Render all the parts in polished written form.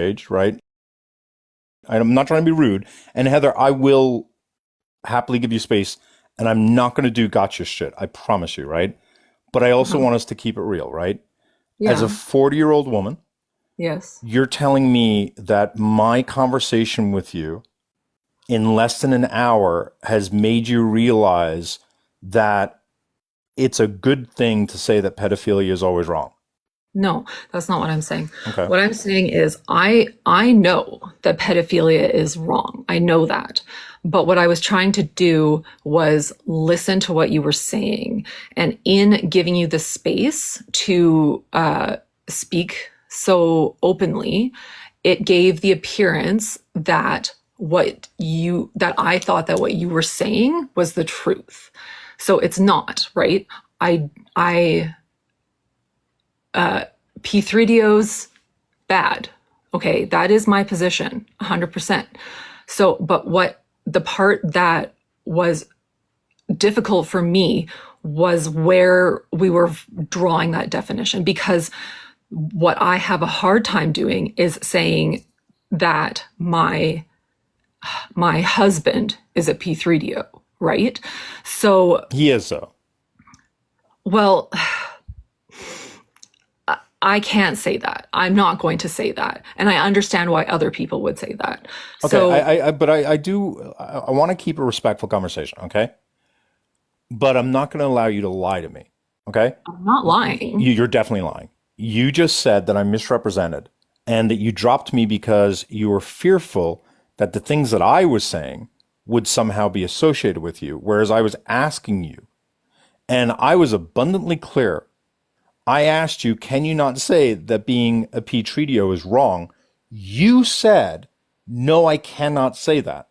age, right? I'm not trying to be rude. And Heather, I will happily give you space, and I'm not going to do gotcha shit. I promise you, right? But I also Uh-huh. want us to keep it real, right? As a Yeah. 40-year-old woman, Yes. you're telling me that my conversation with you in less than an hour has made you realize that it's a good thing to say that pedophilia is always wrong. No, that's not what I'm saying. Okay. What I'm saying is I know that pedophilia is wrong. I know that. But what I was trying to do was listen to what you were saying. And in giving you the space to speak so openly, it gave the appearance that that I thought that what you were saying was the truth. So it's not, right? I P3DO's bad. Okay, that is my position, 100%. So, but what the part that was difficult for me was where we were drawing that definition, because what I have a hard time doing is saying that my husband is a P3DO, right? So, He is, though. well, I can't say that. I'm not going to say that. And I understand why other people would say that. Okay, So but I do, I want to keep a respectful conversation, okay? But I'm not going to allow you to lie to me, okay? I'm not lying. You're definitely lying. You just said that I'm misrepresented and that you dropped me because you were fearful that the things that I was saying would somehow be associated with you, whereas I was asking you, and I was abundantly clear. I asked you, can you not say that being a P-Treatio is wrong? You said, no, I cannot say that.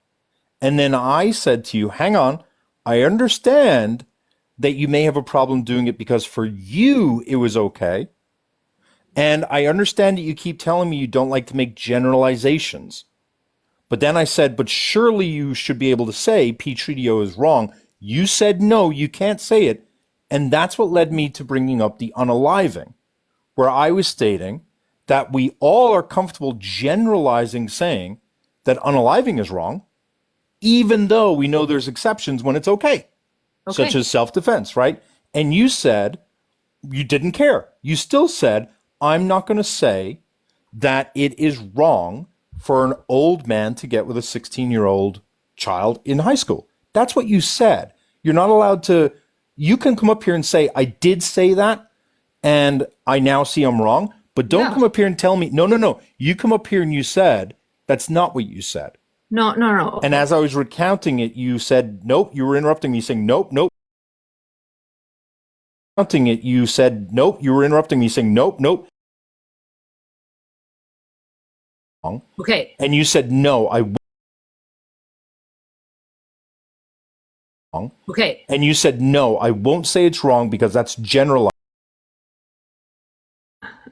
And then I said to you, hang on, I understand that you may have a problem doing it because for you it was okay. And I understand that you keep telling me you don't like to make generalizations. But then I said, but surely you should be able to say P-Treatio is wrong. You said, no, you can't say it. And that's what led me to bringing up the unaliving, where I was stating that we all are comfortable generalizing saying that unaliving is wrong, even though we know there's exceptions when it's okay, such Okay. as self-defense, right? And you said you didn't care. You still said, I'm not going to say that it is wrong for an old man to get with a 16-year-old child in high school. That's what you said. You're not allowed to, you can come up here and say, I did say that, and I now see I'm wrong, but don't Yeah. come up here and tell me, no, no, no. You come up here and you said, that's not what you said. No, no, no. And as I was recounting it, you said, nope, you were interrupting me saying, nope, nope. Recounting it, you said, nope, you were interrupting me saying, nope, nope. Okay. And you said, no, I wrong. Okay. And you said, no, I won't say it's wrong because that's generalized.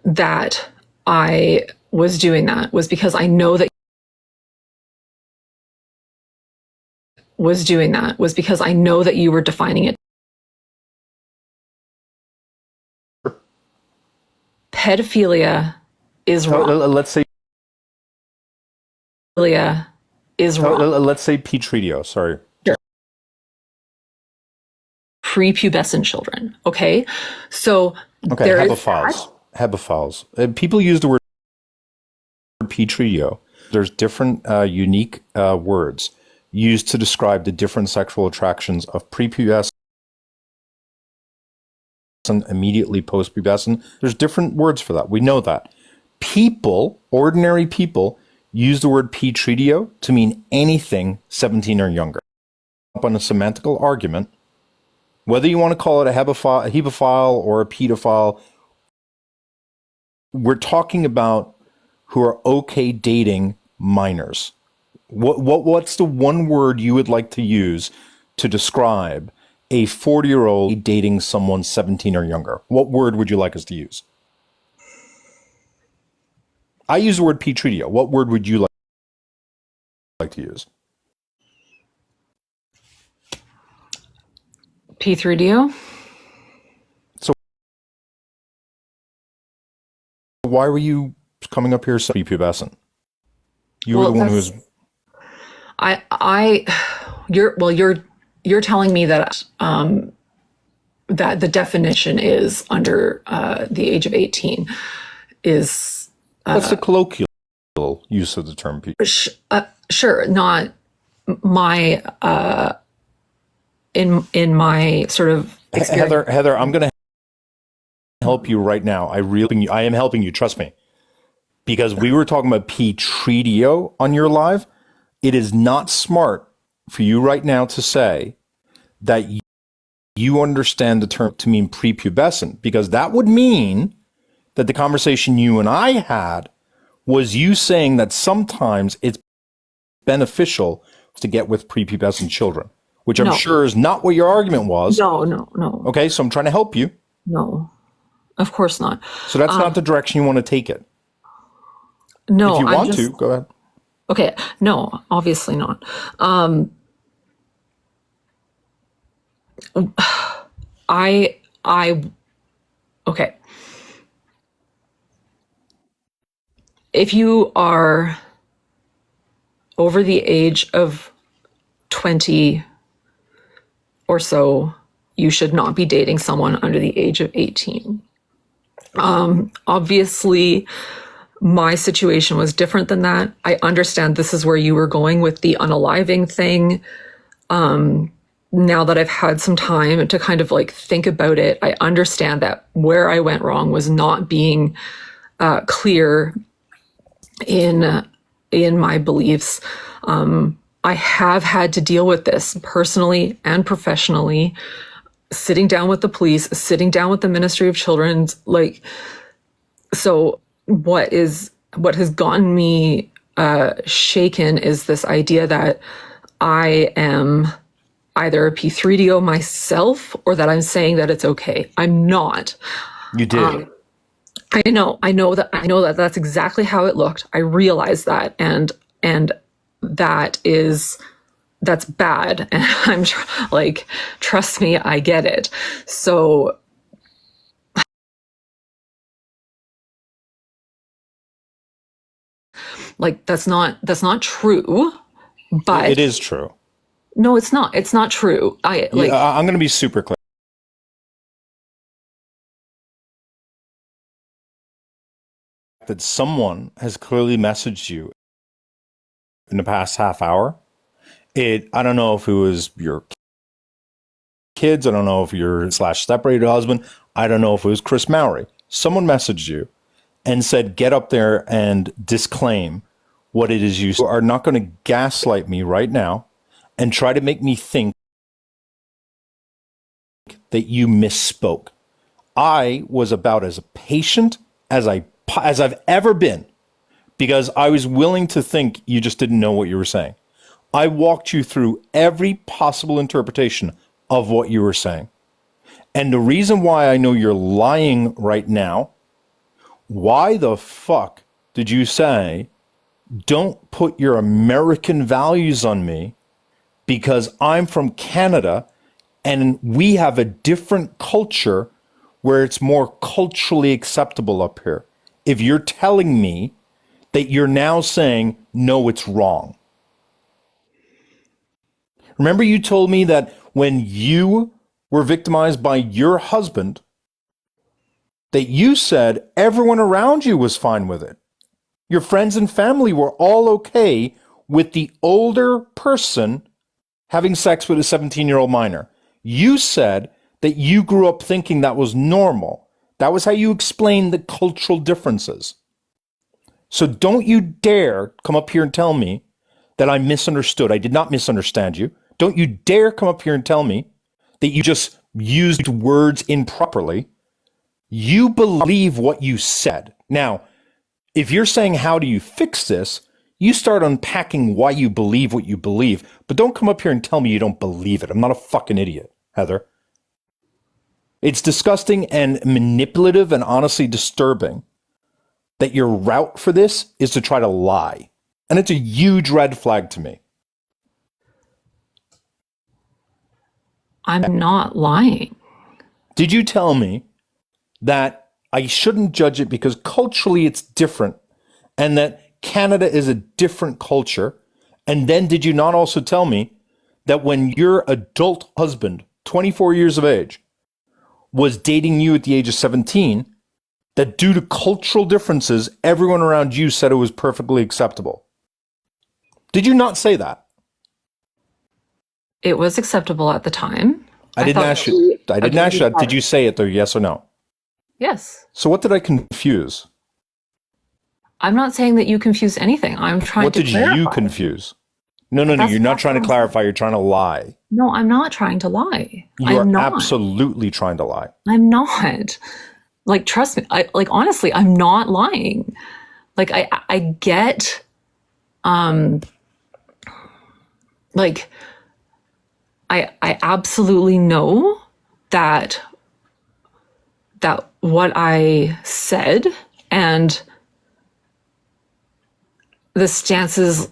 That I was doing that was because I know that you were defining it. Pedophilia is wrong. Let's say, Pedophilia is wrong. let's say P-Treatio, sorry. Sure. Prepubescent children. Okay. So Okay, there is that. hebephiles. Hebephiles. People use the word P-Treatio. There's different unique words used to describe the different sexual attractions of prepubescent, immediately post-pubescent. There's different words for that. We know that. People, ordinary people, use the word P-Treatio to mean anything 17 or younger. Up on a semantical argument, whether you want to call it a hebephile or a pedophile, we're talking about who are okay dating minors. What's the one word you would like to use to describe a 40-year-old dating someone 17 or younger? What word would you like us to use? I use the word P-Treatio. What word would you like to use? P3DO. So why were you coming up here so prepubescent? You were the Well, one who was. I, you're telling me that that the definition is under the age of 18 is That's the colloquial use of the term. sure not my in my sort of experience. Heather, I'm going to help you right now. I am helping you. Trust me, because we were talking about P. treatio on your live. It is not smart for you right now to say that you understand the term to mean prepubescent, because that would mean that the conversation you and I had was you saying that sometimes it's beneficial to get with prepubescent children, which I'm No, sure is not what your argument was. no, Okay, so I'm trying to help you. no, of course not. So that's not the direction you want to take it. If No, you I'm want just to, go ahead. okay. No, obviously not. I okay. If you are over the age of 20 or so, you should not be dating someone under the age of 18. Obviously, my situation was different than that. I understand this is where you were going with the unaliving thing. Now that I've had some time to kind of like think about it, I understand that where I went wrong was not being clear in my beliefs. I have had to deal with this personally and professionally, sitting down with the police, sitting down with the Ministry of Children's, like, so what has gotten me shaken is this idea that I am either a P3DO myself or that I'm saying that it's okay. I'm not. You did. I know that that's exactly how it looked. I realize that, and that's bad. And like, trust me, I get it. So, like, that's not true. But It is true. no, it's not. It's not true. I like. Yeah, I'm going to be super clear. That someone has clearly messaged you in the past half hour. I don't know if it was your kids. I don't know if you're slash separated husband. I don't know if it was Chris Mowry. Someone messaged you and said, get up there and disclaim what it is you are not going to gaslight me right now and try to make me think that you misspoke. I was about as patient as I've ever been, because I was willing to think you just didn't know what you were saying. I walked you through every possible interpretation of what you were saying. And the reason why I know you're lying right now, why the fuck did you say, don't put your American values on me because I'm from Canada and we have a different culture where it's more culturally acceptable up here? If you're telling me that you're now saying, no, it's wrong. Remember, you told me that when you were victimized by your husband, that you said everyone around you was fine with it. Your friends and family were all okay with the older person having sex with a 17-year-old minor. You said that you grew up thinking that was normal. That was how you explained the cultural differences. So don't you dare come up here and tell me that I misunderstood. I did not misunderstand you. Don't you dare come up here and tell me that you just used words improperly. You believe what you said. Now, if you're saying, how do you fix this? You start unpacking why you believe what you believe, but don't come up here and tell me you don't believe it. I'm not a fucking idiot, Heather. It's disgusting and manipulative and honestly disturbing that your route for this is to try to lie. And it's a huge red flag to me. I'm not lying. Did you tell me that I shouldn't judge it because culturally it's different, and that Canada is a different culture? And then did you not also tell me that when your adult husband, 24 years of age, was dating you at the age of 17, that due to cultural differences, everyone around you said it was perfectly acceptable? Did you not say that? It was acceptable at the time. I I didn't thought ask that you. we I didn't ask you agreed that. Did that. you say it though? Yes or no? Yes. So what did I confuse? I'm not saying that you confused anything. I'm trying What to did you clarify. confuse? No, no, no. You're not That's trying what to I'm saying. clarify. You're trying to lie. No, I'm not trying to lie. You I'm are not. absolutely trying to lie. I'm not. Like, trust me. Like, honestly, I'm not lying. Like, I get, like, I absolutely know that what I said and the stances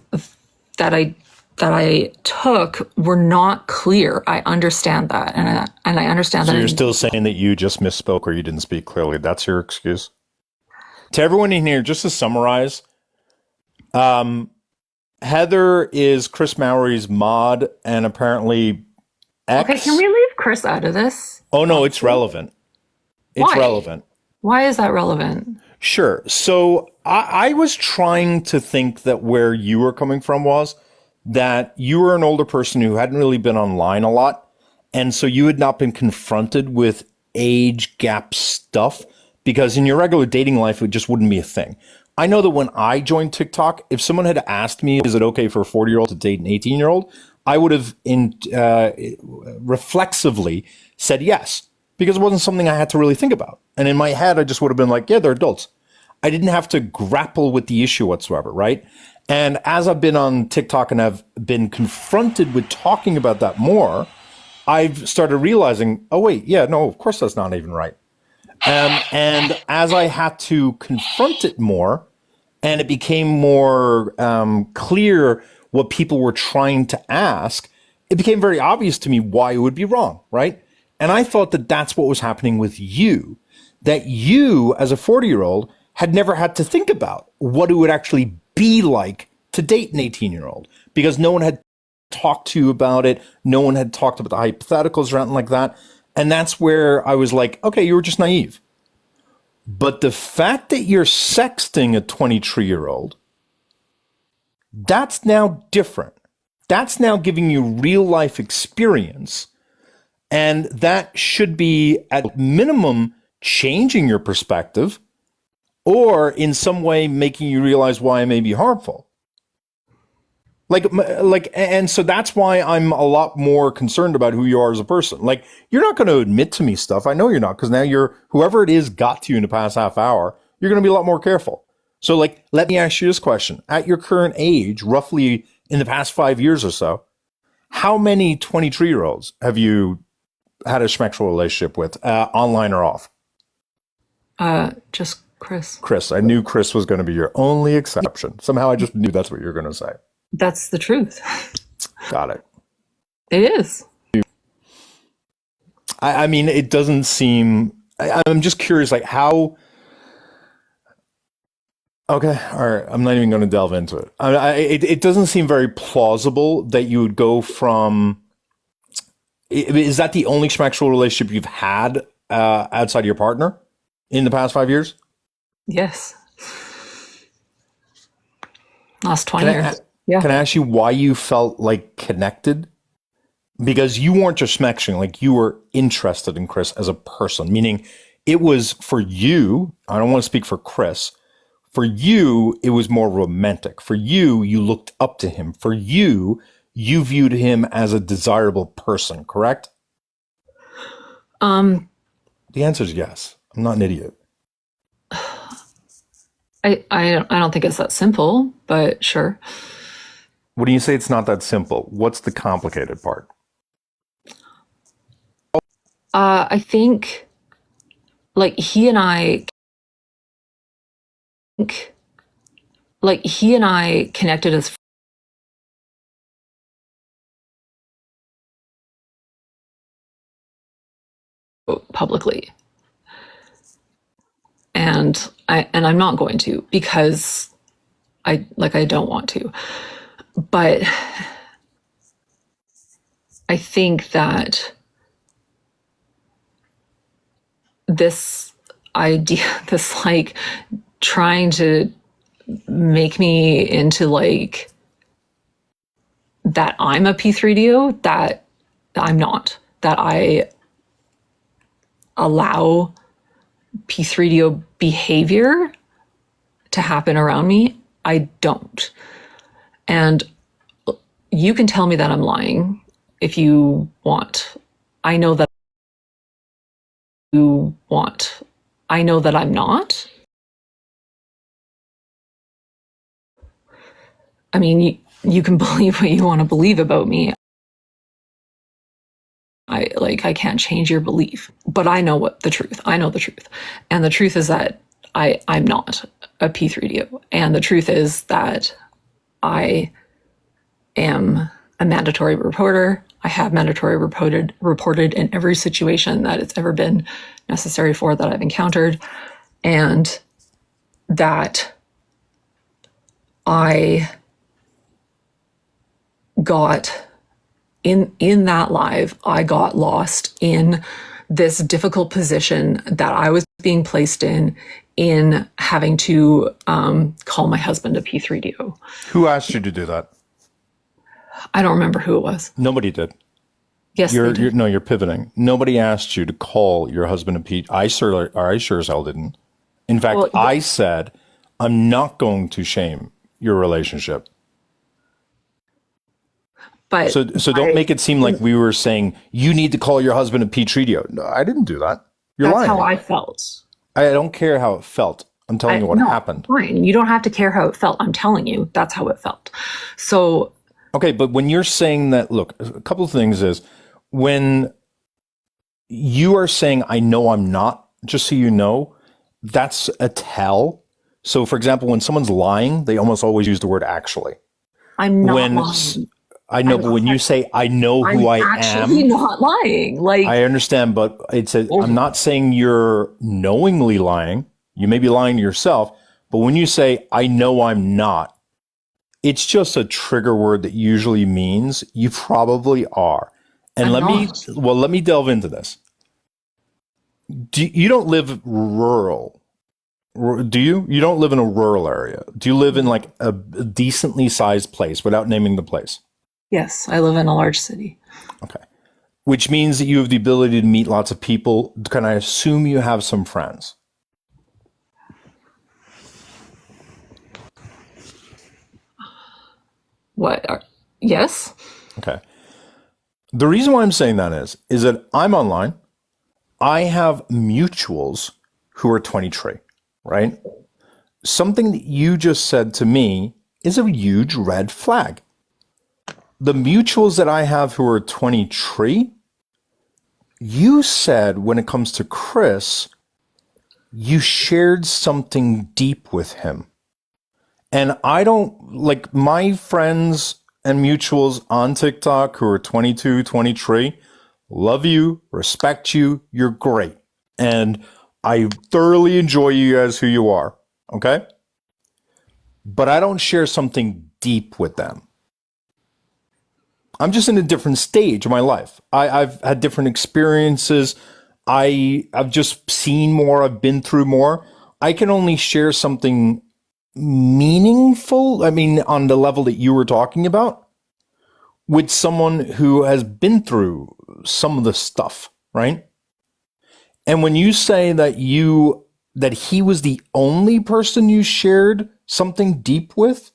that I took were not clear. I understand that, and I understand So that. you're still saying that you just misspoke or you didn't speak clearly. That's your excuse. To everyone in here, just to summarize, um, Heather is Chris Mowry's mod and apparently Okay, can ex. we leave Chris out of this? Oh no, it's Honestly, relevant. It's why? relevant. Why is that relevant? Sure. So I was trying to think that where you were coming from was that you were an older person who hadn't really been online a lot. And so you had not been confronted with age gap stuff because in your regular dating life, it just wouldn't be a thing. I know that when I joined TikTok, if someone had asked me, is it okay for a 40-year-old to date an 18-year-old? I would have reflexively said yes because it wasn't something I had to really think about. And in my head, I just would have been like, yeah, they're adults. I didn't have to grapple with the issue whatsoever, right? And as I've been on TikTok and I've been confronted with talking about that more, I've started realizing, oh, wait, yeah, no, of course that's not even right. And as I had to confront it more, and it became more clear what people were trying to ask, it became very obvious to me why it would be wrong, right? And I thought that that's what was happening with you, that you, as a 40-year-old, had never had to think about what it would actually be like to date an 18-year-old because no one had talked to you about it. No one had talked about the hypotheticals or anything like that. And that's where I was like, okay, you were just naive. But the fact that you're sexting a 23-year-old, that's now different. That's now giving you real life experience. And that should be, at minimum, changing your perspective or in some way making you realize why it may be harmful. And so that's why I'm a lot more concerned about who you are as a person. Like, you're not going to admit to me stuff. I know you're not, because now whoever it is got to you in the past half hour, you're going to be a lot more careful. So, like, let me ask you this question. At your current age, roughly in the past 5 years or so, how many 23-year-olds have you had a sexual relationship with, online or off? Just Chris. Chris. I knew Chris was going to be your only exception. Somehow I just knew that's what you were going to say. That's the truth. Got it. It is. I mean, it doesn't seem. I'm just curious, like how. Okay, all right. I'm not even going to delve into it. It doesn't seem very plausible that you would go from. Is that the only sexual relationship you've had outside of your partner in the past 5 years? Yes. Last Can 20 years. Yeah. can I ask you why you felt like connected? Because you weren't just smashing, like you were interested in Chris as a person, meaning it was for you. I don't want to speak for Chris. For you, it was more romantic. For you, you looked up to him. For you, you viewed him as a desirable person, correct? Um, The answer is yes. I'm not an idiot. I don't think it's that simple, but sure. When you say it's not that simple, what's the complicated part? I think like he and I connected as publicly. And I'm not going to because I don't want to. But I think that this idea, this like trying to make me into like that I'm a P3DO, that I'm not, that I allow P3DO behavior to happen around me. I don't. And you can tell me that I'm lying if you want. I know that you want. I know that I'm not. I mean, you can believe what you want to believe about me. I can't change your belief, but I know what the truth. I know the truth. And the truth is that I'm not a P3DO. And the truth is that I am a mandatory reporter. I have mandatory reported in every situation that it's ever been necessary for that I've encountered. And that I got in that live, I got lost in this difficult position that I was being placed in having to call my husband a P3DO. Who asked you to do that? I don't remember who it was. Nobody did. Yes, they did. You're pivoting. Nobody asked you to call your husband a Pete. I sure as hell didn't. In fact, Well, I said, I'm not going to shame your relationship. but So don't make it seem like we were saying you need to call your husband a Petrio. No, I didn't do that. You're that's lying. how I felt. I don't care how it felt. I'm telling you what No, happened. fine. You don't have to care how it felt. I'm telling you, that's how it felt. So, Okay, but when you're saying that, look, a couple of things is when you are saying, I know I'm not, just so you know, that's a tell. So, for example, when someone's lying, they almost always use the word actually. I'm not When lying. I know, but when you say, I know who I actually am, not lying. Like, I understand, but I'm not saying you're knowingly lying. You may be lying to yourself, but when you say, I know I'm not, it's just a trigger word that usually means you probably are. And I'm not. let me delve into this. You don't live rural, do you? You don't live in a rural area. Do you live in like a decently sized place without naming the place? Yes, I live in a large city. Okay. Which means that you have the ability to meet lots of people. Can I assume you have some friends? Yes? Okay. The reason why I'm saying that is that I'm online. I have mutuals who are 23, right? Something that you just said to me is a huge red flag. The mutuals that I have who are 23, you said when it comes to Chris, you shared something deep with him. And I don't like my friends and mutuals on TikTok who are 22, 23, love you, respect you, you're great. And I thoroughly enjoy you as who you are. Okay. But I don't share something deep with them. I'm just in a different stage of my life. I've had different experiences. I've just seen more. I've been through more. I can only share something meaningful. I mean, on the level that you were talking about, with someone who has been through some of the stuff, right? And when you say that he was the only person you shared something deep with,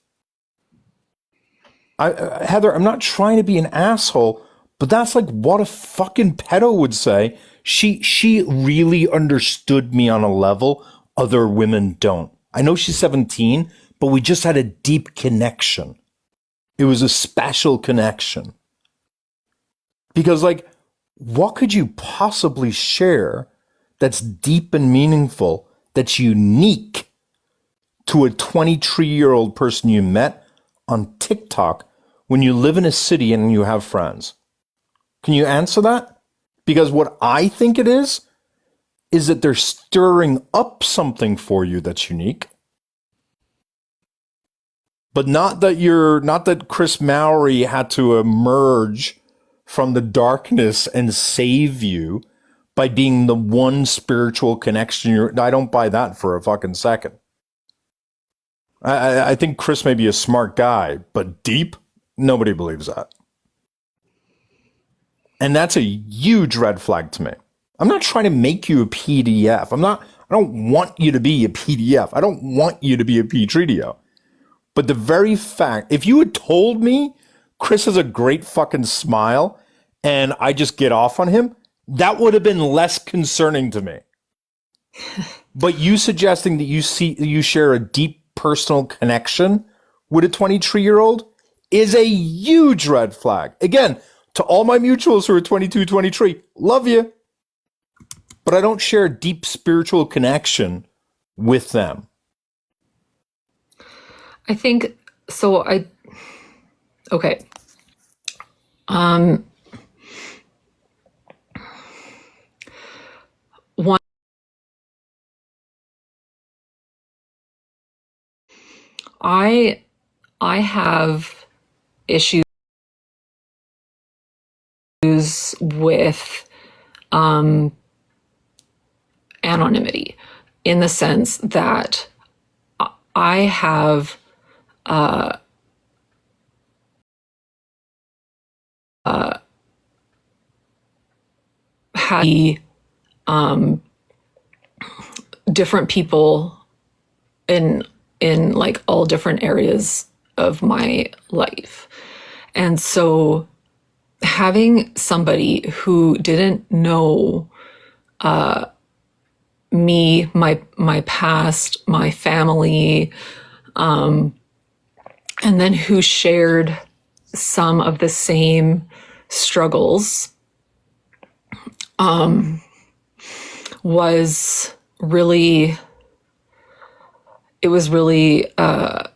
Heather, I'm not trying to be an asshole, but that's like what a fucking pedo would say. She really understood me on a level other women don't. I know she's 17, but we just had a deep connection. It was a special connection. Because like, what could you possibly share that's deep and meaningful, that's unique to a 23-year-old person you met on TikTok when you live in a city and you have friends? Can you answer that? Because what I think it is that they're stirring up something for you that's unique. But not that Chris Mowry had to emerge from the darkness and save you by being the one spiritual connection. I don't buy that for a fucking second. I think Chris may be a smart guy, but deep, nobody believes that. And that's a huge red flag to me. I'm not trying to make you a PDF. I don't want you to be a PDF. I don't want you to be a Petritio. But the very fact, if you had told me Chris has a great fucking smile and I just get off on him, that would have been less concerning to me. But you suggesting that you share a deep personal connection with a 23-year-old is a huge red flag. Again, to all my mutuals who are 22, 23, love you. But I don't share a deep spiritual connection with them. I think so. Okay. Um, one, I, I have issues with, um, anonymity in the sense that I have, uh, uh, had, um, different people in like all different areas of my life. And so having somebody who didn't know me, my past, my family, and then who shared some of the same struggles, was really it was really I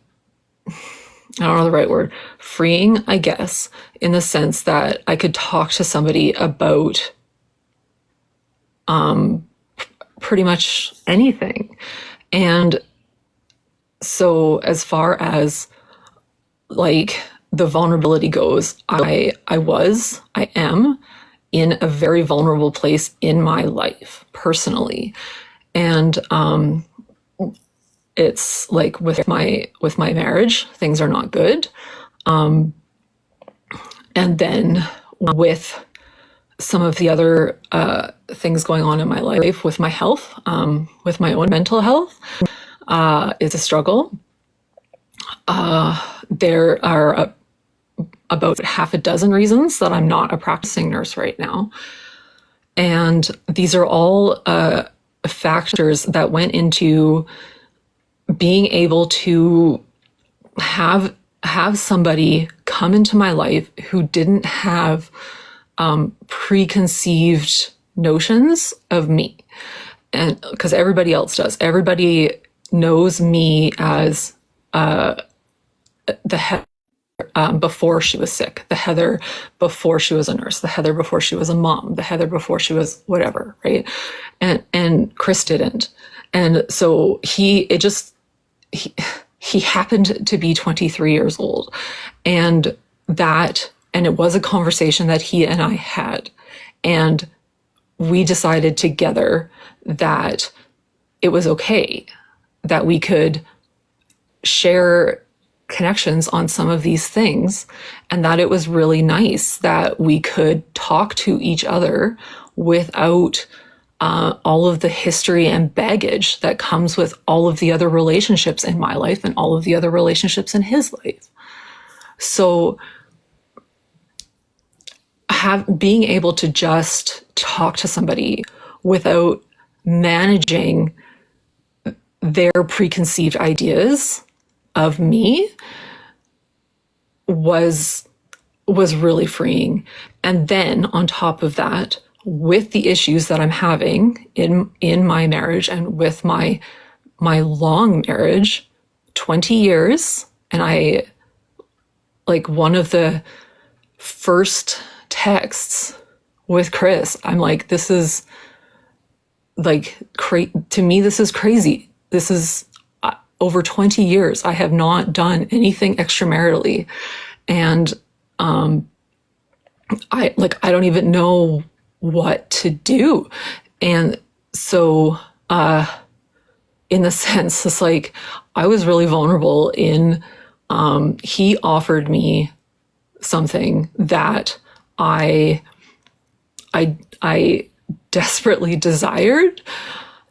don't know the right word, freeing, I guess, in the sense that I could talk to somebody about pretty much anything. And so as far as like the vulnerability goes, I am in a very vulnerable place in my life personally. And it's like with my marriage, things are not good. And then with some of the other things going on in my life, with my health, with my own mental health, is a struggle. There are about half a dozen reasons that I'm not a practicing nurse right now. And these are all factors that went into being able to have somebody come into my life who didn't have preconceived notions of me. And because everybody else does. Everybody knows me as the Heather before she was sick, the Heather before she was a nurse, the Heather before she was a mom, the Heather before she was whatever, right? And Chris didn't. And so he happened to be 23 years old. And it was a conversation that he and I had. And we decided together that it was okay, that we could share connections on some of these things, and that it was really nice that we could talk to each other without all of the history and baggage that comes with all of the other relationships in my life and all of the other relationships in his life. So being able to just talk to somebody without managing their preconceived ideas of me was really freeing. And then on top of that, with the issues that I'm having in my marriage and with my long marriage, 20 years, and I, like, one of the first texts with Chris, I'm like, this is like to me, this is crazy. This is over 20 years, I have not done anything extramaritally. And I don't even know what to do. And so, in the sense, it's like I was really vulnerable in, he offered me something that I desperately desired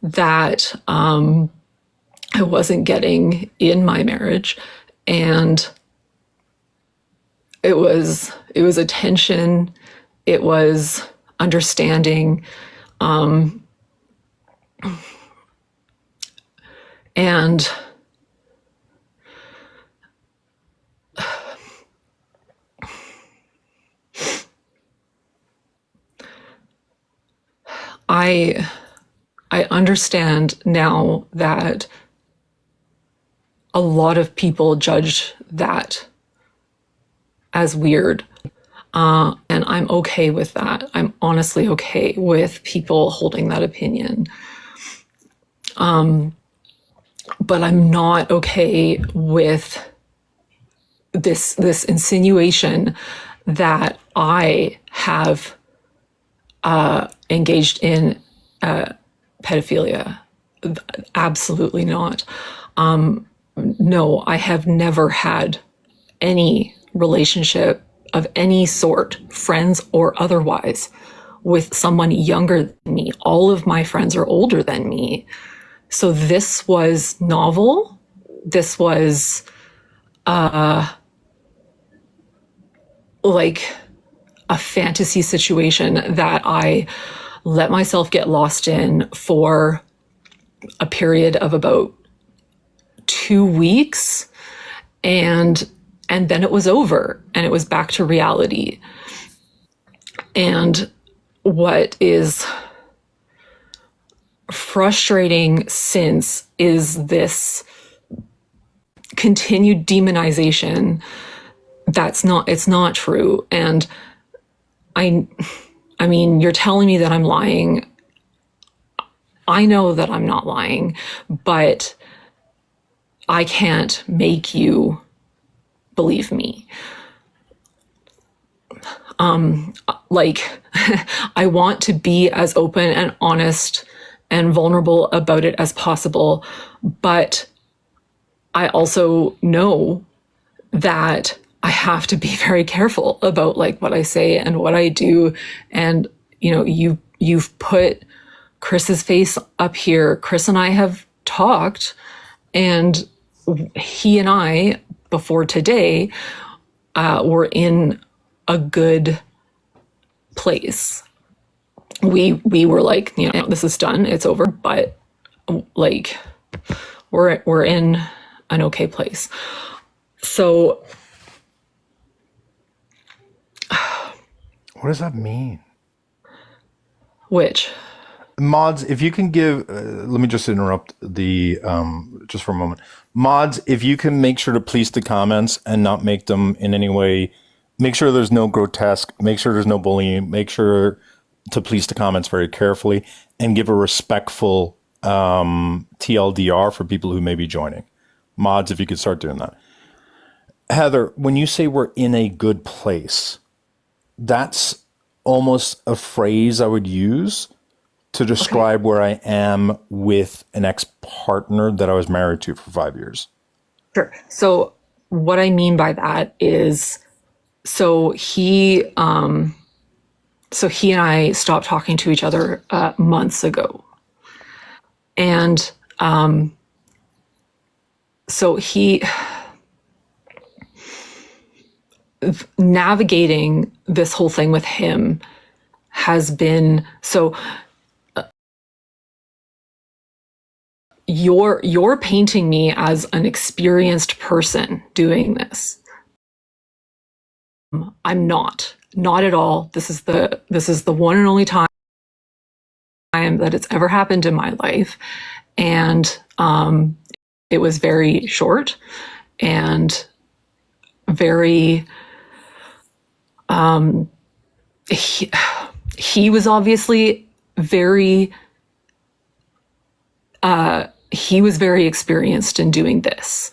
that I wasn't getting in my marriage, and it was attention, it was understanding, and I I understand now that a lot of people judge that as weird. And I'm okay with that. I'm honestly okay with people holding that opinion. But I'm not okay with this insinuation that I have engaged in pedophilia. Absolutely not. No, I have never had any relationship of any sort, friends or otherwise, with someone younger than me. All of my friends are older than me. So this was novel. This was like a fantasy situation that I let myself get lost in for a period of about 2 weeks, and then it was over and it was back to reality. And what is frustrating since is this continued demonization it's not true. And I I mean, you're telling me that I'm lying. I know that I'm not lying, but I can't make you believe me. Like, I want to be as open and honest and vulnerable about it as possible, but I also know that I have to be very careful about like what I say and what I do. And you've put Chris's face up here. Chris and I have talked, and he and I before today were in a good place. We were like, this is done, it's over, but like we're in an okay place. So What does that mean? which Mods, if you can give, let me just interrupt just for a moment. Mods, if you can make sure to police the comments and not make them in any way, make sure there's no grotesque, make sure there's no bullying, make sure to police the comments very carefully and give a respectful TLDR for people who may be joining. Mods, if you could start doing that. Heather, when you say we're in a good place, that's almost a phrase I would use to okay. describe where I am with an ex-partner that I was married to for 5 years. Sure. So what I mean by that is, so he and I stopped talking to each other months ago, and so he navigating this whole thing with him has been so. You're painting me as an experienced person doing this. I'm not at all. This is the one and only time that it's ever happened in my life, and it was very short and very. He was obviously very he was very experienced in doing this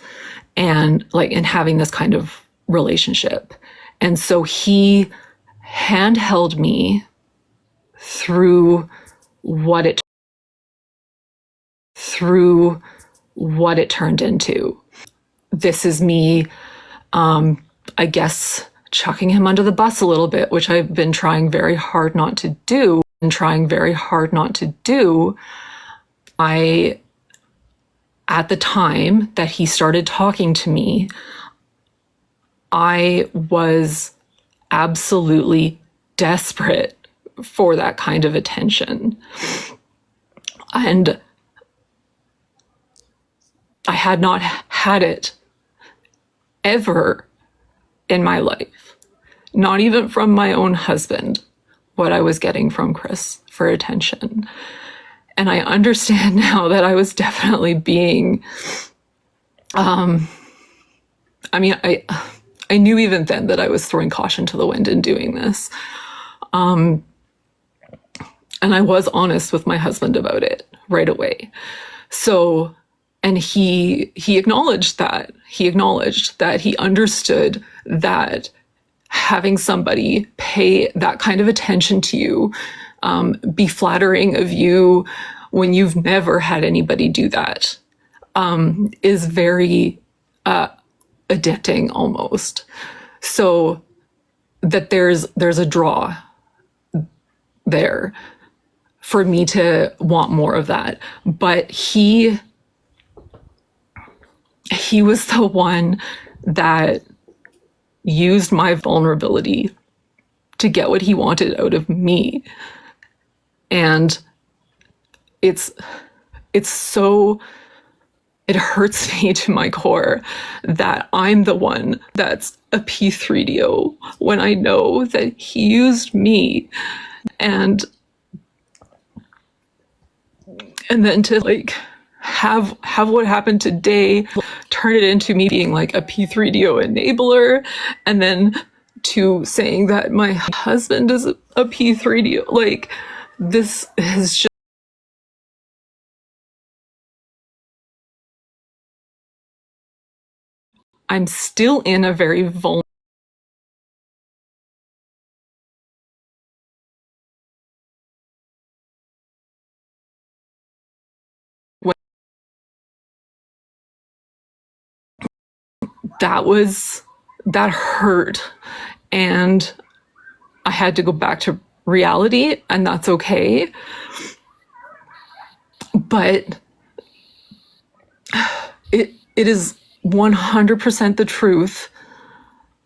and like in having this kind of relationship. And so he handheld me through what it through what it turned into. This is me, I guess, chucking him under the bus a little bit, which I've been trying very hard not to do. I, at the time that he started talking to me, I was absolutely desperate for that kind of attention. And I had not had it ever in my life, not even from my own husband, what I was getting from Chris for attention. And I understand now that I was definitely being, I mean, I knew even then that I was throwing caution to the wind in doing this. And I was honest with my husband about it right away. So, and he acknowledged that. He acknowledged that he understood that having somebody pay that kind of attention to you, be flattering of you when you've never had anybody do that, is very addicting almost. So that there's a draw there for me to want more of that. But he was the one that used my vulnerability to get what he wanted out of me. And it's so, it hurts me to my core that I'm the one that's a P3DO when I know that he used me. And then to like have what happened today turn it into me being like a P3DO enabler, and then to saying that my husband is a P3DO. Like, this is just, I'm still in a very vulnerable. That hurt, and I had to go back to reality, and that's okay. But it is 100% the truth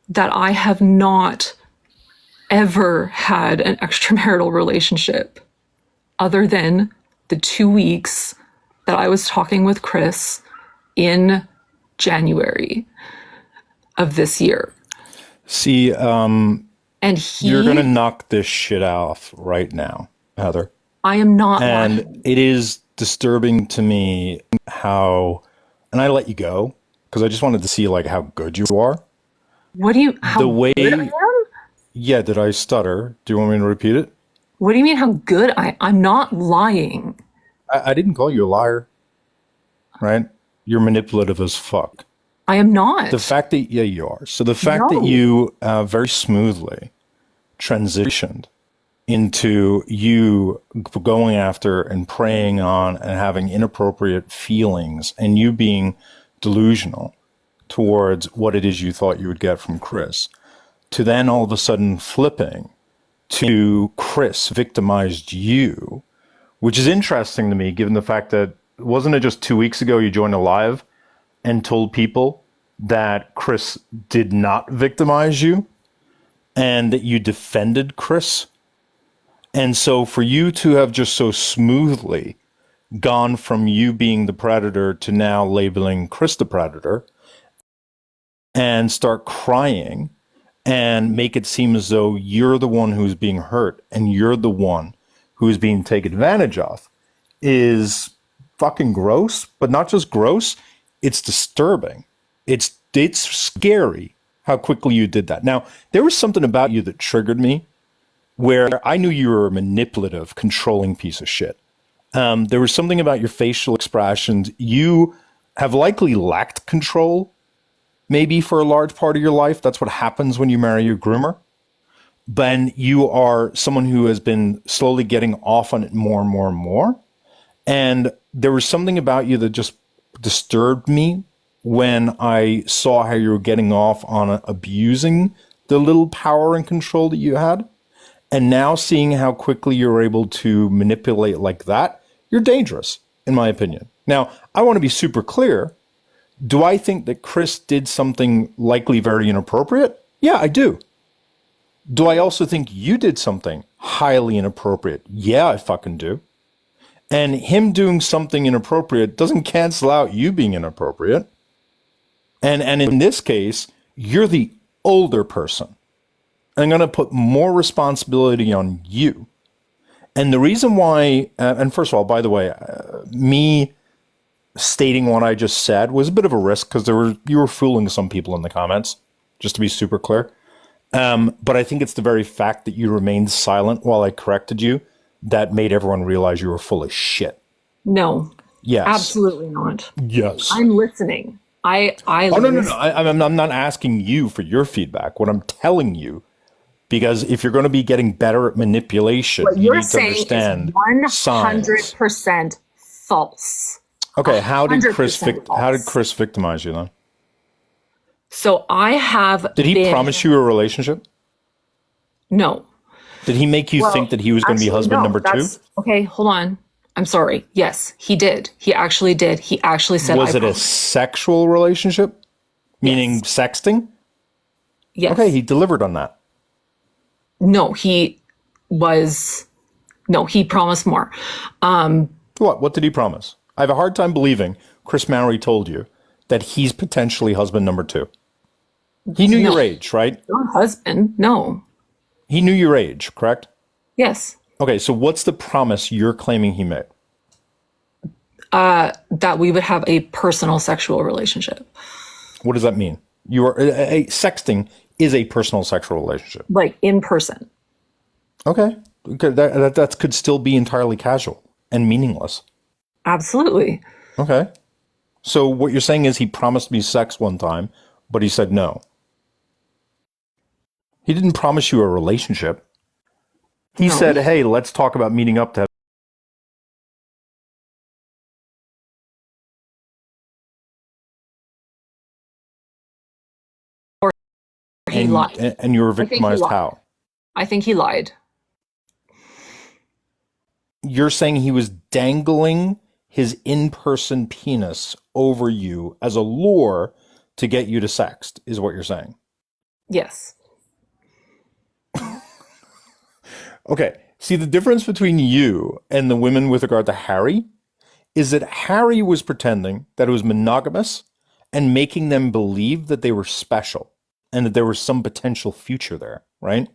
that I have not ever had an extramarital relationship other than the 2 weeks that I was talking with Chris in January of this year. See, And you're going to knock this shit off right now, Heather. I am not And lying. it is disturbing to me how, and I let you go because I just wanted to see like how good you are. What do you, how The way, good I am? yeah, did I stutter? Do you want me to repeat it? What do you mean how good I'm not lying. I didn't call you a liar, right? You're manipulative as fuck. I am The not. fact that, yeah, you are. So the fact that No. you very smoothly transitioned into you going after and preying on and having inappropriate feelings and you being delusional towards what it is you thought you would get from Chris, to then all of a sudden flipping to Chris victimized you, which is interesting to me given the fact that wasn't it just 2 weeks ago you joined a live and told people that Chris did not victimize you and that you defended Chris? And so for you to have just so smoothly gone from you being the predator to now labeling Chris the predator and start crying and make it seem as though you're the one who's being hurt and you're the one who's being taken advantage of is fucking gross, but not just gross, it's disturbing. It's scary how quickly you did that. Now, there was something about you that triggered me where I knew you were a manipulative, controlling piece of shit. There was something about your facial expressions. You have likely lacked control, maybe for a large part of your life. That's what happens when you marry a groomer. But you are someone who has been slowly getting off on it more and more and more. And there was something about you that just disturbed me when I saw how you were getting off on abusing the little power and control that you had. And now seeing how quickly you're able to manipulate like that, you're dangerous, in my opinion. Now, I want to be super clear. Do I think that Chris did something likely very inappropriate? Yeah, I do. Do I also think you did something highly inappropriate? Yeah, I fucking do. And him doing something inappropriate doesn't cancel out you being inappropriate. And in this case, you're the older person. I'm going to put more responsibility on you. And the reason why, and first of all, by the way, me stating what I just said was a bit of a risk because you were fooling some people in the comments, just to be super clear. But I think it's the very fact that you remained silent while I corrected you that made everyone realize you were full of shit. No, Yes. absolutely not. Yes. I'm listening. I Oh, no, no, listen. no. I'm not asking you for your feedback. What I'm telling you, because if you're going to be getting better at manipulation, What you you're need to saying is understand signs. 100% false. Okay, how did 100% false. Chris victimize you then? So I have Did he been, promise you a relationship? no. Did he make you think Well, that he was going to be actually, husband no. number two? That's okay. Hold on. I'm sorry. Yes, he did. He actually did. He actually said, Was I it a promise. sexual relationship? Meaning Yes. sexting? Okay, Yes. he delivered on that. No, he was, no, he promised more. What? What did he promise? I have a hard time believing Chris Mowry told you that he's potentially husband number two. He knew your No, age, right? not husband. No. He knew your age, correct? Yes. Okay, so what's the promise you're claiming he made? That we would have a personal sexual relationship. What does that mean? Sexting is a personal sexual relationship. Like in person. Okay, that could still be entirely casual and meaningless. Absolutely. Okay, so what you're saying is he promised me sex one time, but he said no. He didn't promise you a relationship. He No. said, "Hey, let's talk about meeting up to have," Or he lied. and you were I think he victimized lied. how? I think he lied. You're saying he was dangling his in-person penis over you as a lure to get you to sext, is what you're saying. Yes. Okay. See, the difference between you and the women with regard to Harry is that Harry was pretending that it was monogamous and making them believe that they were special and that there was some potential future there, right?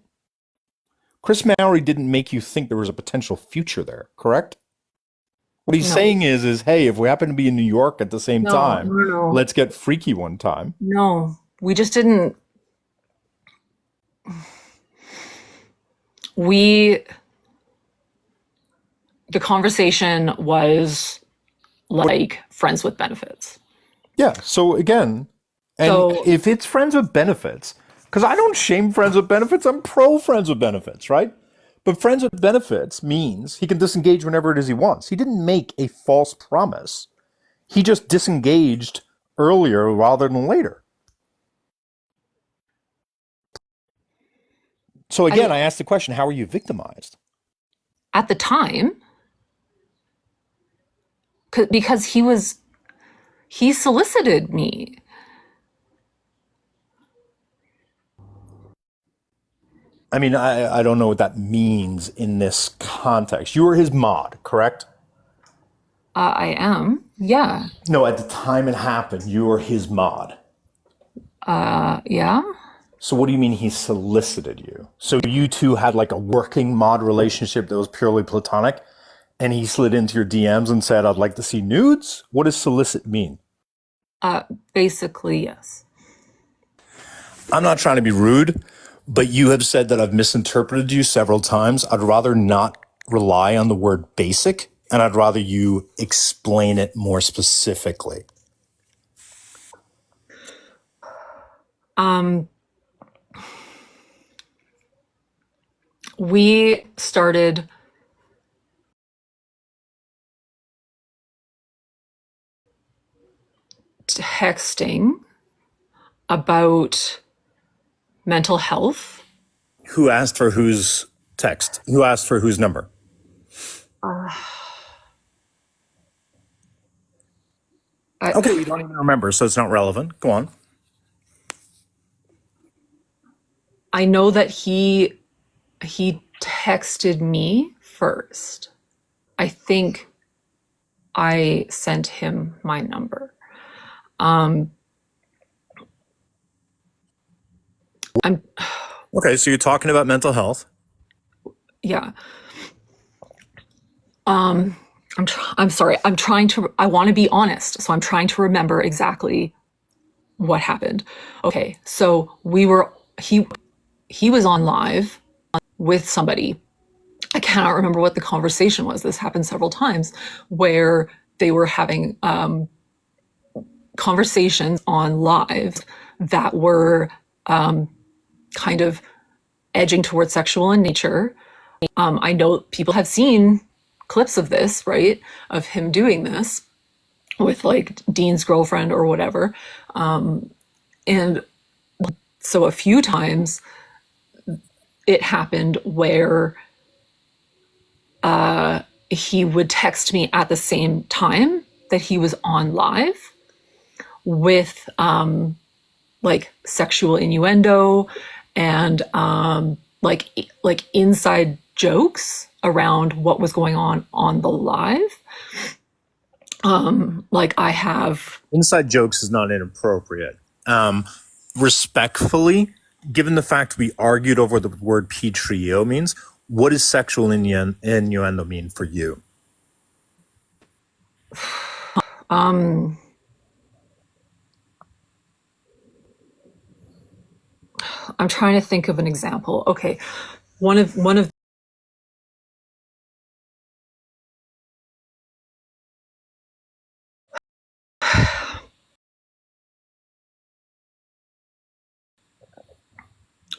Chris Mowry didn't make you think there was a potential future there, correct? What he's No. saying is, hey, if we happen to be in New York at the same No, time, no, no. let's get freaky one time. No. We just didn't. We, the conversation was like friends with benefits. Yeah. So again, and So if it's friends with benefits, because I don't shame friends with benefits, I'm pro friends with benefits, right? But friends with benefits means he can disengage whenever it is he wants. He didn't make a false promise. He just disengaged earlier rather than later. So I, again, I asked the question, how are you victimized? at the time, because he solicited me. I mean, I don't know what that means in this context. You were his mod, correct? I am. Yeah. No, at the time it happened, you were his mod. Yeah. So what do you mean he solicited you? So you two had like a working mod relationship that was purely platonic, and he slid into your DMs and said, I'd like to see nudes? What does solicit mean? Basically, yes. I'm not trying to be rude, but you have said that I've misinterpreted you several times. I'd rather not rely on the word basic and I'd rather you explain it more specifically. Um, we started texting about mental health. Who asked for whose text? Who asked for whose number? Uh, I, Okay, you don't even remember, so it's not relevant. Go on. I know that he texted me first. I think I sent him my number. Um, I'm Okay, so you're talking about mental health. yeah. Um, I'm sorry. I want to be honest, so I'm trying to remember exactly what happened. Okay, so he was on live with somebody. I cannot remember what the conversation was. This happened several times where they were having conversations on live that were kind of edging towards sexual in nature. I know people have seen clips of this, right? Of him doing this with like Dean's girlfriend or whatever. And so a few times it happened where he would text me at the same time that he was on live with like sexual innuendo and like inside jokes around what was going on the live. Like I have Inside jokes is not inappropriate. Respectfully, given the fact we argued over the word P-trio means, what does sexual innuendo mean for you? um I'm trying to think of an example. Okay. One of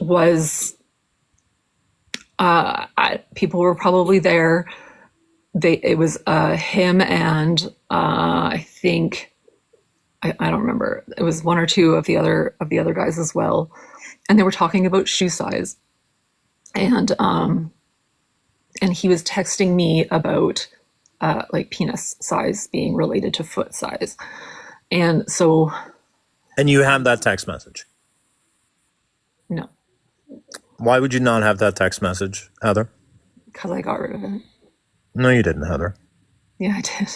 was people were probably there. It was him and I think I don't remember. It was one or two of the other guys as well, and they were talking about shoe size, and he was texting me about like penis size being related to foot size, and so And you have that text message. no, Why would you not have that text message, Heather? because I got rid of it. No, you didn't, Heather. Yeah, I did.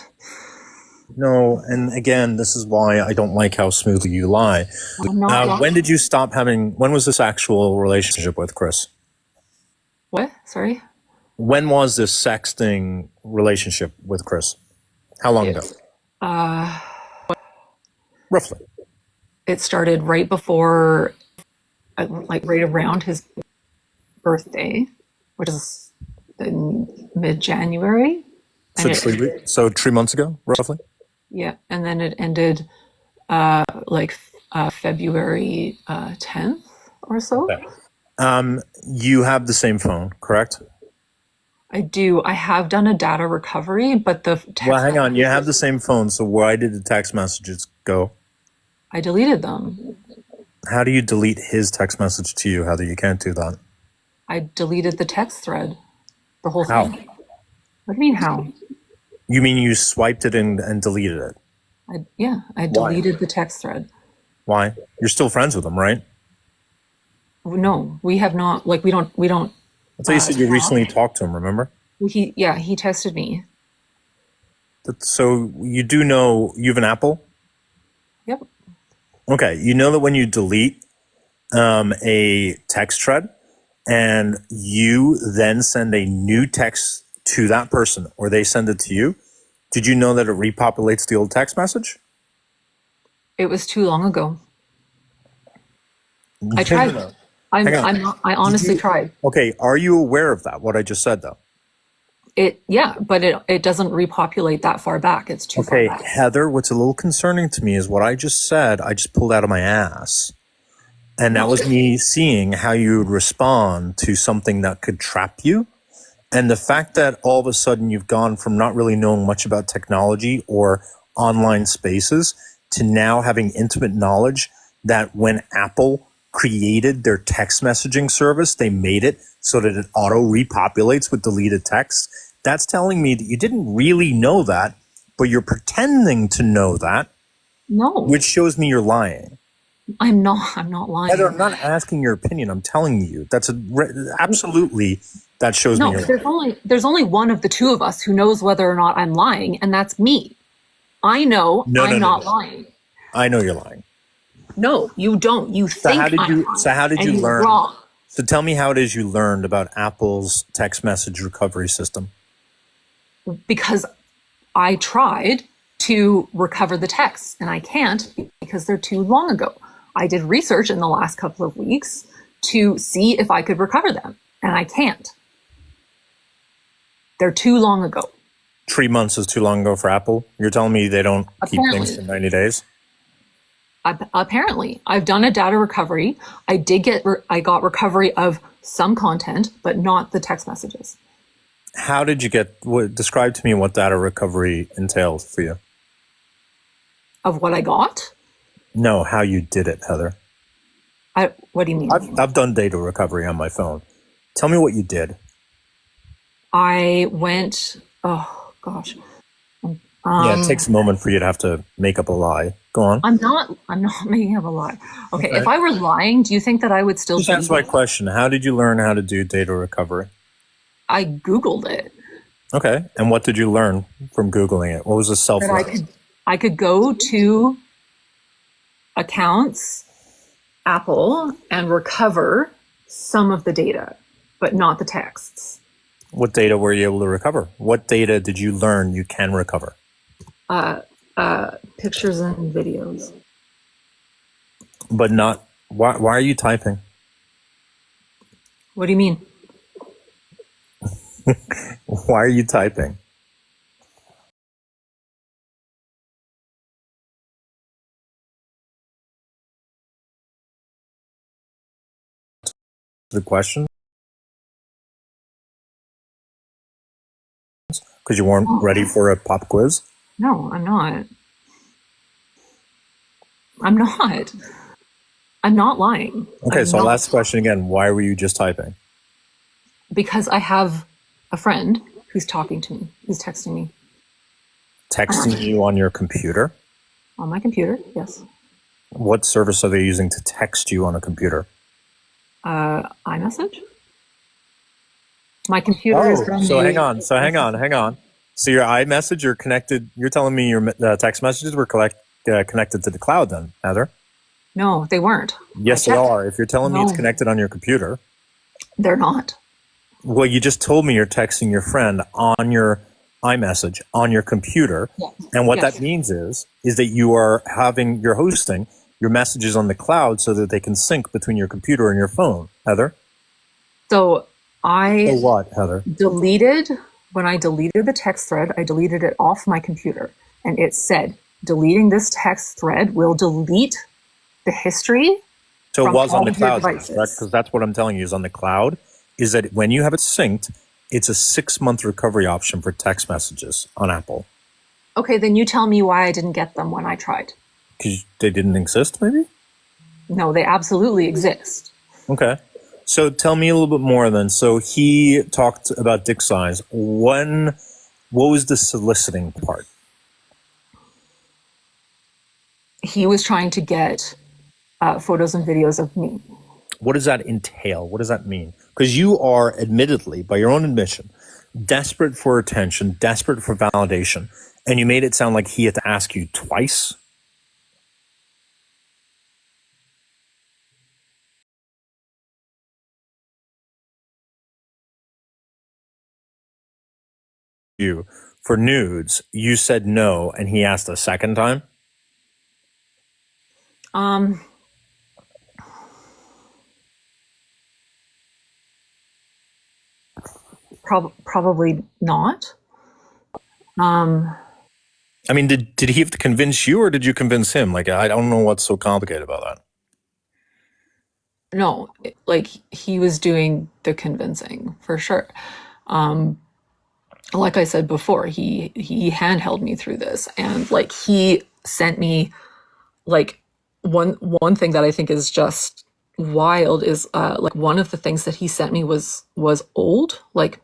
No, and again, this is why I don't like how smoothly you lie. I'm not When lying. did you stop having, when was this actual relationship with Chris? What? Sorry. When was this sexting relationship with Chris? How long ago? It uh, Roughly. it started right before, like right around his birthday, which is in mid-January, So and it 3 weeks, so 3 months ago, roughly? yeah, and then it ended like February 10th or so. Okay. You have the same phone, correct? I do. I have done a data recovery, but the Well, text hang on. You messages, have the same phone, so why did the text messages go? I deleted them. How do you delete his text message to you, Heather? You can't do that. I deleted the text thread, the whole How? thing. What do you mean how? You mean you swiped it and deleted it? I Why? deleted the text thread. Why? You're still friends with him, right? No, we have not. Like we don't I thought you said you talk. recently talked to him, remember? He texted me. So you do know you have an Apple? Yep. Okay. You know that when you delete a text thread and you then send a new text to that person or they send it to you, did you know that it repopulates the old text message? It was too long ago. I No, no, tried. no. Hang on. I Did honestly you? tried. Okay. Are you aware of that? What I just said, though. Yeah, but it doesn't repopulate that far back. It's too far Okay, back. Heather, what's a little concerning to me is what I just said, I just pulled out of my ass. And that No, was me seeing how you would respond to something that could trap you. And the fact that all of a sudden you've gone from not really knowing much about technology or online spaces to now having intimate knowledge that when Apple created their text messaging service, they made it so that it auto repopulates with deleted text. That's telling me that you didn't really know that, but you're pretending to know that, no, which shows me you're lying. I'm not. I'm not Heather, lying. I'm not asking your opinion. I'm telling you absolutely that shows me No, you're lying. there's only one of the two of us who knows whether or not I'm lying, and that's me. I know No, no, I'm no, not no. lying. I know you're lying. No, you don't. You So how think did I'm you? So lying, how did and you you're learn? wrong. So tell me how it is you learned about Apple's text message recovery system. Because I tried to recover the texts and I can't because they're too long ago. I did research in the last couple of weeks to see if I could recover them and I can't. They're too long ago. 3 months is too long ago for Apple. You're telling me they don't keep things Apparently, for 90 days? apparently, I've done a data recovery. I got recovery of some content, but not the text messages. How did you get? Describe to me what data recovery entails for you. Of what I got? No, how you did it, Heather. What do you mean? I've done data recovery on my phone. Tell me what you did. I went, oh gosh. Yeah, it takes a moment for you to have to make up a lie. Go on. I'm not making up a lie. Okay, if Okay. I were lying, do you think that I would still Just be answer my here? question. How did you learn how to do data recovery? I Googled it. Okay. And what did you learn from Googling it? What was the That self-learning? I could go to accounts, Apple, and recover some of the data, but not the texts. What data were you able to recover? What data did you learn you can recover? Pictures and videos. But not, why are you typing? What do you mean? Why are you typing? The question? Because you weren't ready Oh, for a pop quiz? no, I'm not. I'm not. I'm not lying. Okay, I'm so I'll not. ask the question again. Why were you just typing? Because I have a friend who's talking to me, who's texting me Texting you on your computer? on my computer. Yes. What service are they using to text you on a computer? iMessage. My computer is Oh, so hang running. on. So hang on. So your iMessage, you're connected. You're telling me your text messages were connected to the cloud then, Heather? No, they weren't. I Yes, they checked. are. If you're telling me it's No, connected on your computer, they're not. well, you just told me you're texting your friend on your iMessage on your computer. Yes. And what that Yes. means is that you're hosting your messages on the cloud so that they can sync between your computer and your phone, Heather. So So I what, Heather? deleted, when I deleted the text thread, I deleted it off my computer. And it said, deleting this text thread will delete the history So it from was on all the of your cloud then, correct? devices. Because that's what I'm telling you is on the cloud, is that when you have it synced, it's a 6 month recovery option for text messages on Apple. Okay, then you tell me why I didn't get them when I tried. Because they didn't exist, maybe? No, they absolutely exist. Okay. So tell me a little bit more then. So he talked about dick size. What was the soliciting part? He was trying to get photos and videos of me. What does that entail? What does that mean? Because you are admittedly, by your own admission, desperate for attention, desperate for validation. And you made it sound like he had to ask you twice. You for nudes, you said no, and he asked a second time. Um, Probably not. Um, I mean, did he have to convince you or did you convince him? Like, I don't know what's so complicated about that. no, like he was doing the convincing for sure. Um, like I said before, he handheld me through this, and like he sent me like one thing that I think is just wild is like one of the things that he sent me was old, like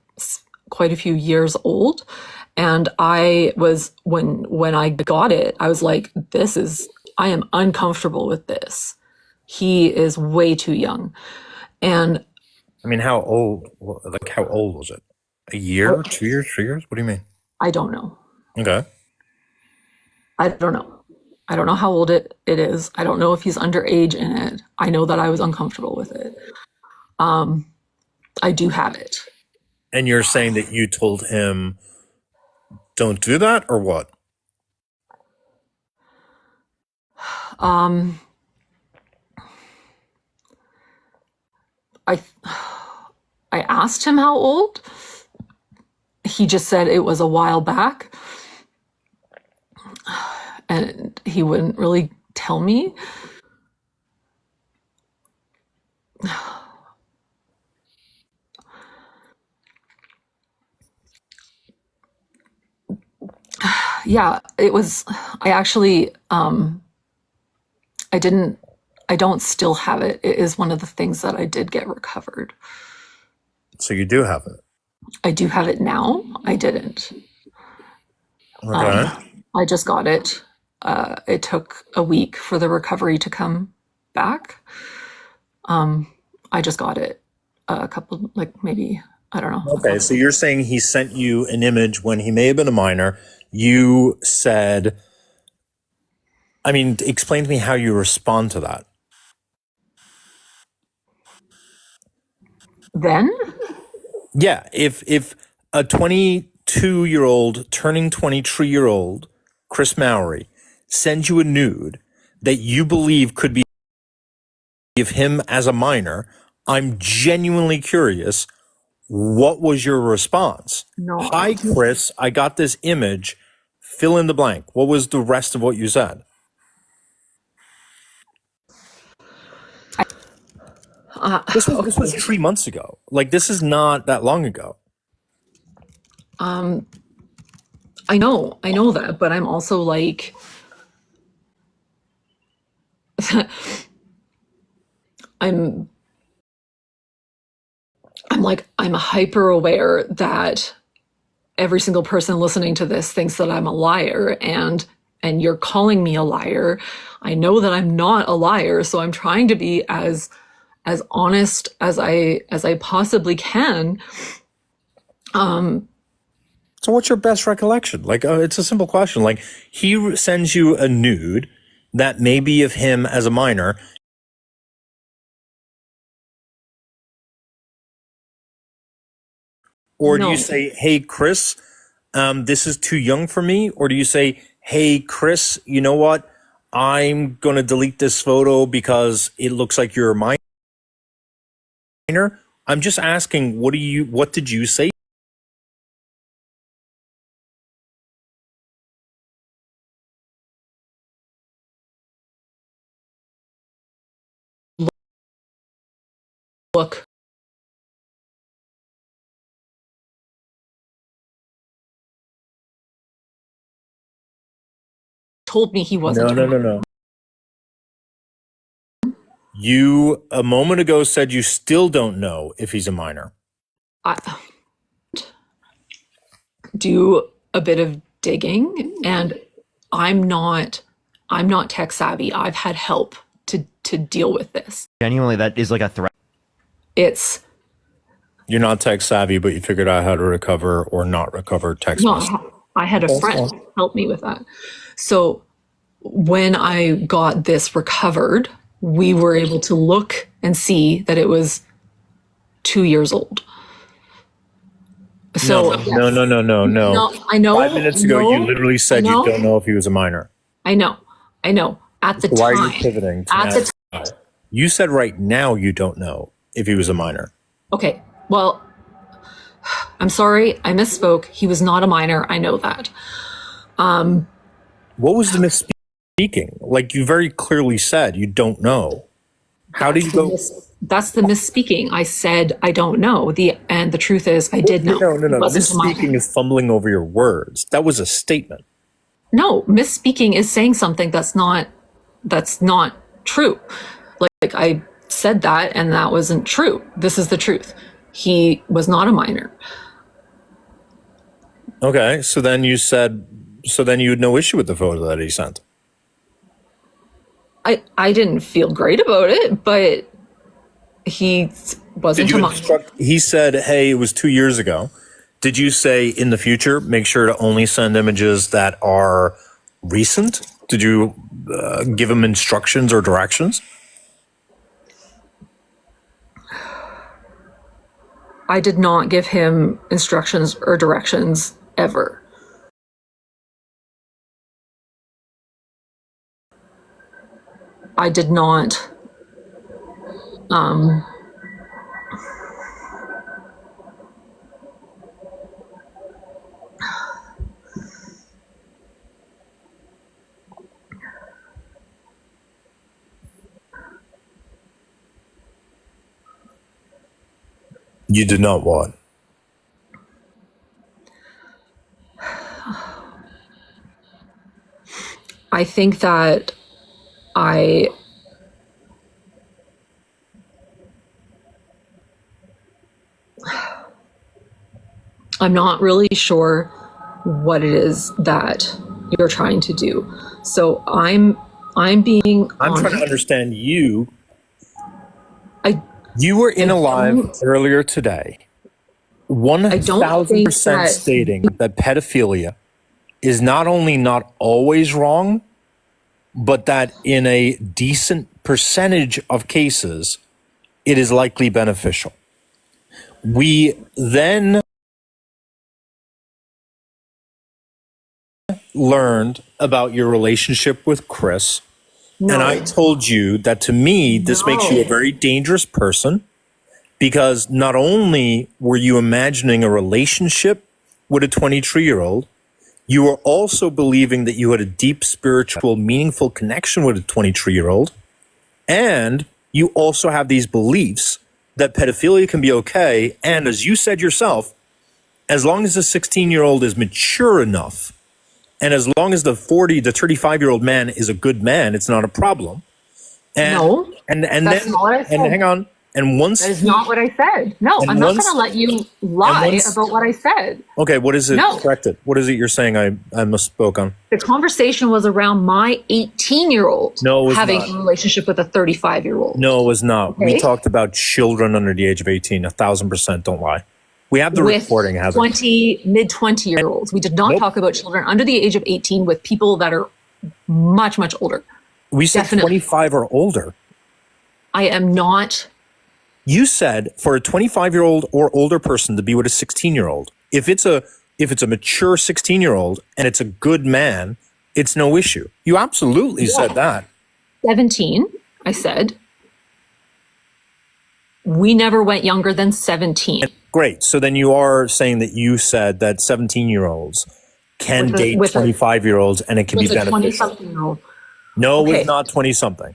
quite a few years old, and I was when I got it, I was like, this is I am uncomfortable with this. He is way too young, and I mean, how old? Like, how old was it? A year, 2 years, 3 years? What do you mean? I don't know. Okay. I don't know. I don't know how old it is. I don't know if he's underage in it. I know that I was uncomfortable with it. Um, I do have it. And you're saying that you told him, don't do that, or what? Um, I I asked him how old. He just said it was a while back, and he wouldn't really tell me. Yeah, it was. I actually, I didn't. I don't still have it. It is one of the things that I did get recovered. So you do have it. I do have it now. I didn't. Okay. I just got it. It took a week for the recovery to come back. I just got it a couple, like maybe, I don't know. Okay. So you're saying he sent you an image when he may have been a minor. You said, I mean, explain to me how you respond to that. Then, Yeah. If a 22-year-old turning 23-year-old Chris Mowry sends you a nude that you believe could be of him as a minor, I'm genuinely curious. What was your response? no, Hi, Chris. I got this image. Fill in the blank. What was the rest of what you said? This was okay. 3 months ago. Like, this is not that long ago. Um, I know that, but I'm also like, I'm, I'm hyper aware that every single person listening to this thinks that I'm a liar, and you're calling me a liar. I know that I'm not a liar, so I'm trying to be as honest as I possibly can. So what's your best recollection? Like, it's a simple question. Like, he sends you a nude that may be of him as a minor, or do you No, say, hey, Chris, this is too young for me? Or do you say, hey, Chris, you know what? I'm going to delete this photo because it looks like you're a minor. I'm just asking, what did you say? look, told me he No, wasn't a no, no, minor. no. You a moment ago said you still don't know if he's a minor. I do a bit of digging, and I'm not I'm not tech savvy. I've had help to deal with this. Genuinely, that is like a threat. It's You're not tech savvy, but you figured out how to recover or not recover text no, messages. I had a friend help me with that. So when I got this recovered, we were able to look and see that it was 2 years old. No, So no, no, no, no, no. no, I know, 5 minutes ago, you literally I said you don't know, know if he was a minor. I know, I know. At the So why are you time, pivoting to at now? the You said right now you don't know if he was a minor. okay, well, I'm sorry, I misspoke. He was not a minor. I know that. What was the misspeaking? Like you very clearly said, you don't know. How did you go? That's the misspeaking. I said I don't know. And the truth is I did know. No. It wasn't a minor. Misspeaking is fumbling over your words. That was a statement. No, misspeaking is saying something that's not true. Like I said that and that wasn't true. This is the truth. He was not a minor. Okay, so then you had no issue with the photo that he sent. I didn't feel great about it, but he wasn't a minor. He said, hey, it was 2 years ago. Did you say in the future, make sure to only send images that are recent? Did you give him instructions or directions? I did not give him instructions or directions ever. I did not. You did not what? I think that I I'm not really sure what it is that you're trying to do. So I'm being I'm trying to honest. understand you. I You were in a live don't earlier today, I don't think 1000% that stating that pedophilia is not only not always wrong, but that in a decent percentage of cases, it is likely beneficial. We then learned about your relationship with Chris, and I no, told you that to me, this makes you a no, very dangerous person because not only were you imagining a relationship with a 23-year-old, you were also believing that you had a deep spiritual, meaningful connection with a 23-year-old. And you also have these beliefs that pedophilia can be okay. And as you said yourself, as long as the 16-year-old is mature enough, and as long as the 35-year-old man is a good man, it's not a problem. And no. and That's then not what I and said. hang on. And That is once not what I said. No, I'm and not going to once let you and lie once about what I said. okay, what is it? No, Correct it. What is it you're saying I misspoke on? the conversation was around my 18-year-old No, it was having not. a relationship with a 35-year-old. No, it was not. We Okay. talked about children under the age of 18, 1000%. Don't lie. We have the With recording, Heather. mid 20-year-olds. We did not Nope. talk about children under the age of 18 with people that are much, much older. We said Definitely. 25 or older. I am not. You said for a 25-year-old or older person to be with a 16-year-old. If it's a mature 16-year-old and it's a good man, it's no issue. You absolutely said that. 17, I said. We never went younger than 17. Great. So then you are saying that you said that 17-year-olds can date 25-year-olds and it can be With a beneficial. 20-something-year-old. No, Okay. it's not 20-something.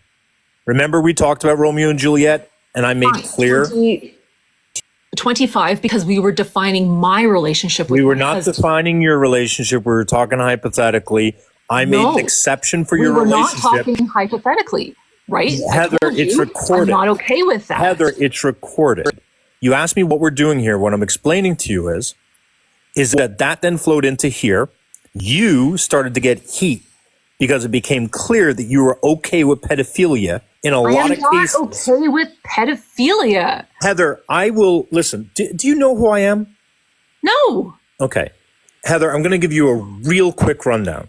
Remember we talked about Romeo and Juliet and I made clear 25 because we were defining my relationship with we were my not husband. defining your relationship. We were talking hypothetically. I made an exception for your We were not relationship. talking hypothetically, right? Heather, it's recorded. I'm not okay with that. Heather, it's recorded. You asked me what we're doing here. What I'm explaining to you is that then flowed into here. You started to get heat because it became clear that you were okay with pedophilia in a lot of cases. I am not okay with pedophilia. Heather, I will listen. Do you know who I am? No, Okay. Heather, I'm going to give you a real quick rundown.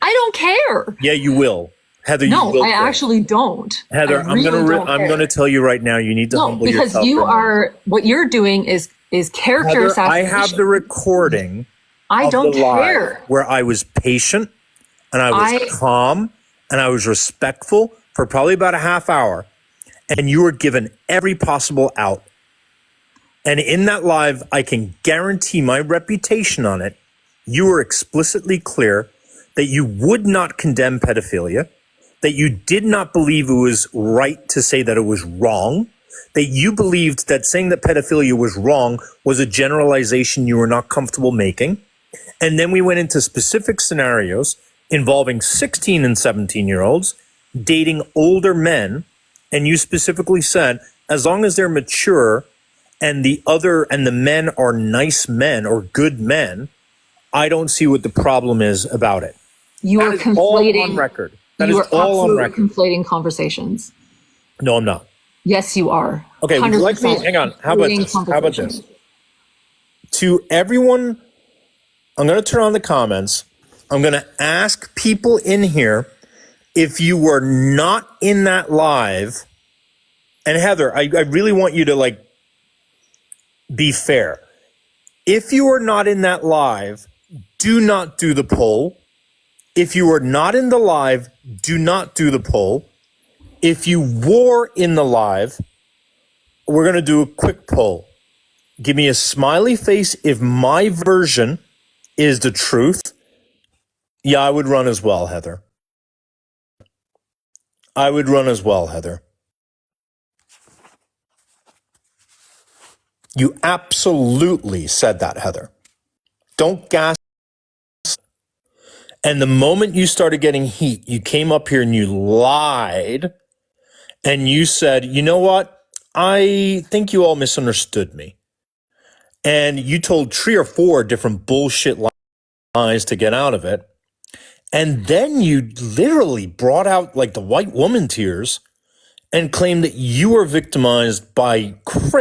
I don't care. Yeah, you will. Heather, you No, will. I actually don't. Heather, I really I'm going to tell you right now. You need to humble because yourself. you are what you're doing is character Heather, I assassination. have the recording. I of don't the live care. where I was patient and I was calm and I was respectful for probably about a half hour, and you were given every possible out. And in that live, I can guarantee my reputation on it. You were explicitly clear that you would not condemn pedophilia, that you did not believe it was right to say that it was wrong, that you believed that saying that pedophilia was wrong was a generalization you were not comfortable making. And then we went into specific scenarios involving 16 and 17-year-olds dating older men. And you specifically said, as long as they're mature and the men are nice men or good men, I don't see what the problem is about it. You are conflating. All on record. That is all on record. Conflating conversations. No, I'm not. Yes, you are. Okay, would you like me? Hang on. How about this? How about this? To everyone, I'm going to turn on the comments. I'm going to ask people in here, if you were not in that live, and Heather, I really want you to be fair. If you are not in that live, do not do the poll. If you are not in the live, do not do the poll. If you were in the live, we're going to do a quick poll. Give me a smiley face if my version is the truth. Yeah, I would run as well, Heather. I would run as well, Heather. You absolutely said that, Heather. Don't gas. And the moment you started getting heat, you came up here and you lied. And you said, you know what? I think you all misunderstood me. And you told 3 or 4 different bullshit lies to get out of it. And then you literally brought out the white woman tears and claimed that you were victimized by Chris.